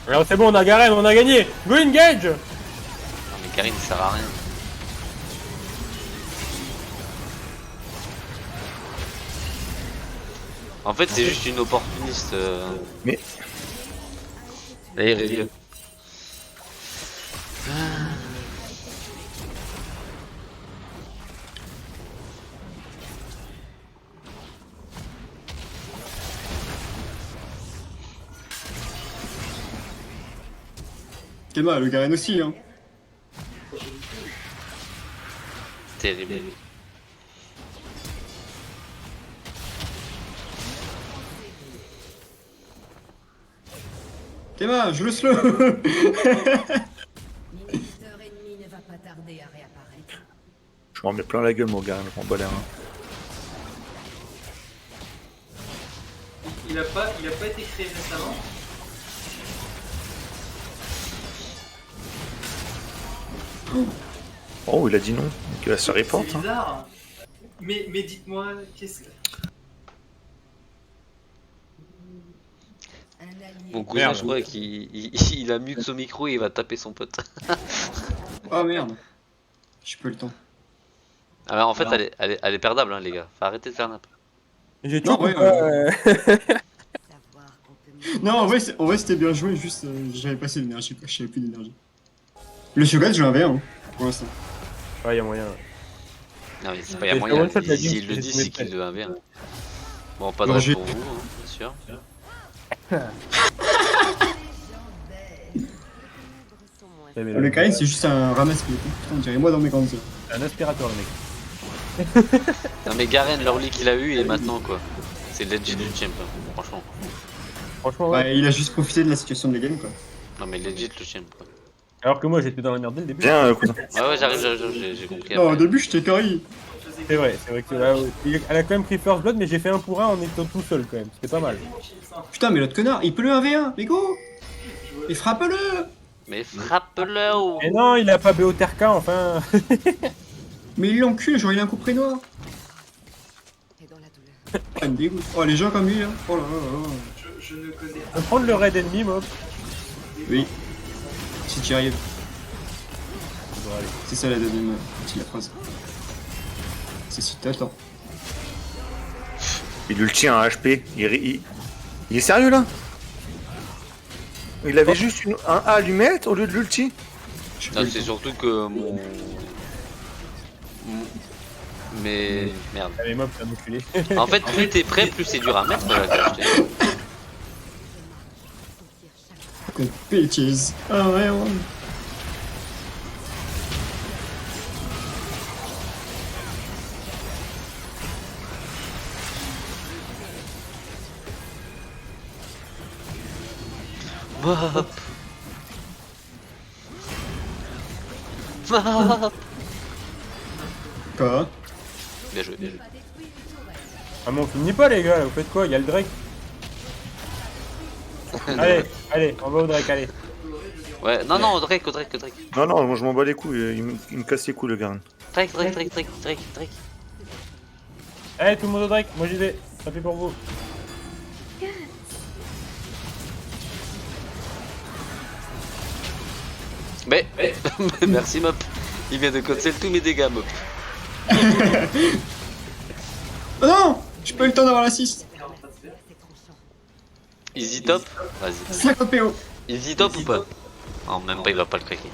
Speaker 1: Alors c'est bon, on a Garen, on a gagné! Go engage!
Speaker 2: Non mais Karine ça sert à rien. En fait c'est juste une opportuniste.
Speaker 3: Mais-
Speaker 2: D'ailleurs, il-
Speaker 4: Kema, le Garen aussi. Hein.
Speaker 2: terrible.
Speaker 4: Kema, je le slow.
Speaker 7: L'inhibiteur ennemi ne va pas tarder à réapparaître.
Speaker 3: Je m'en mets plein la gueule, mon gars, je m'en bats les reins.
Speaker 5: Il a pas été créé récemment.
Speaker 3: Oh, il a dit non. Donc il va se faire report.
Speaker 5: C'est
Speaker 3: Hein.
Speaker 5: bizarre. Mais dites-moi, qu'est-ce que...
Speaker 7: Un allié.
Speaker 2: Mon cousin
Speaker 1: Merde.
Speaker 2: je crois qu'il a mute son micro et il va taper son pote.
Speaker 4: Oh merde. J'ai pas le temps.
Speaker 2: Ah bah en fait elle est perdable hein, les gars. Faut arrêter de faire n'importe.
Speaker 1: J'ai
Speaker 4: Non,
Speaker 1: tout
Speaker 4: ouais,
Speaker 7: Savoir qu'on peut
Speaker 4: Non, en vrai c'était bien joué, juste j'avais passé l'énergie, quoi. J'avais plus d'énergie. Le Shogun, je l'avais, hein, pour l'instant.
Speaker 1: Ouais, y'a moyen.
Speaker 2: Non mais c'est pas y
Speaker 1: Et
Speaker 2: a
Speaker 1: je
Speaker 2: moyen.
Speaker 1: one shot la
Speaker 2: S'il
Speaker 1: Jinx,
Speaker 2: le
Speaker 1: j'ai
Speaker 2: dit
Speaker 1: tout
Speaker 2: c'est
Speaker 1: mis
Speaker 2: qu'il
Speaker 1: prêt.
Speaker 2: le 1v1. Bon pas de
Speaker 4: Non,
Speaker 2: rêve
Speaker 4: j'ai-
Speaker 2: pour vous, hein, bien sûr.
Speaker 4: Le Kain, c'est juste un ramasse-pied. Putain, on dirait moi dans mes grandes heures.
Speaker 1: Un aspirateur, le mec.
Speaker 2: Non mais Garen l'early qu'il a eu et maintenant quoi. C'est legit du champ hein, franchement.
Speaker 1: Franchement, ouais.
Speaker 4: Ouais, il a juste profité de la situation de la game, quoi.
Speaker 2: Non mais legit le champ quoi.
Speaker 1: Alors que moi, j'étais dans la merde dès le début.
Speaker 3: Viens, cousin.
Speaker 2: Ouais j'arrive, j'ai compris.
Speaker 4: Non, au
Speaker 2: Après.
Speaker 4: début, j'étais carré.
Speaker 1: C'est vrai que là, elle a quand même pris First Blood, mais j'ai fait un pour un en étant tout seul quand même. C'était pas mal.
Speaker 4: Putain, mais l'autre connard, il peut le 1v1, mais go. Et frappe-le.
Speaker 2: Mais frappe-le oh.
Speaker 1: Et non, il a pas BO Terka, enfin.
Speaker 4: Mais il l'encule, genre il a un coup près noir.
Speaker 7: Et dans la douleur.
Speaker 4: Ça me dégoûte. Oh, les gens comme lui, hein. Oh là là là.
Speaker 5: Je ne connais
Speaker 1: Je vais prendre le raid ennemi, mob.
Speaker 4: Oui. Si tu y arrives.
Speaker 1: Bon, allez.
Speaker 4: C'est ça la deuxième partie de la phrase. C'est si t'attends.
Speaker 3: Il ulti un HP. Il est sérieux là? Il avait juste un A à lui mettre au lieu de l'ulti?
Speaker 2: Ah, c'est surtout que mais merde.
Speaker 1: Allez, mob, t'as enculé.
Speaker 2: En fait, plus t'es prêt, plus c'est dur à mettre la cage.
Speaker 4: Fucking bitches. Ah ouais, ouais.
Speaker 2: Hop. Hop.
Speaker 4: Quoi?
Speaker 2: Bien joué, bien joué.
Speaker 1: Ah, mais on finit pas, les gars, là, vous faites quoi? Il y a le Drake. Allez, allez, on va au Drake, allez.
Speaker 2: Ouais, non, non, Drake, Drake.
Speaker 3: Non, non, moi je m'en bats les couilles. Il me casse les couilles le gars.
Speaker 2: Drake.
Speaker 1: Allez, tout le monde au Drake, moi j'y vais. Ça fait pour vous.
Speaker 2: Mais, merci Mop. Il vient de cancel tous mes dégâts, Mop.
Speaker 4: Oh non! J'ai pas eu le temps d'avoir l'assist.
Speaker 2: Easy top. Vas-y.
Speaker 4: 50 PO.
Speaker 2: Easy top ou pas? Non, même pas, il va pas le craquer.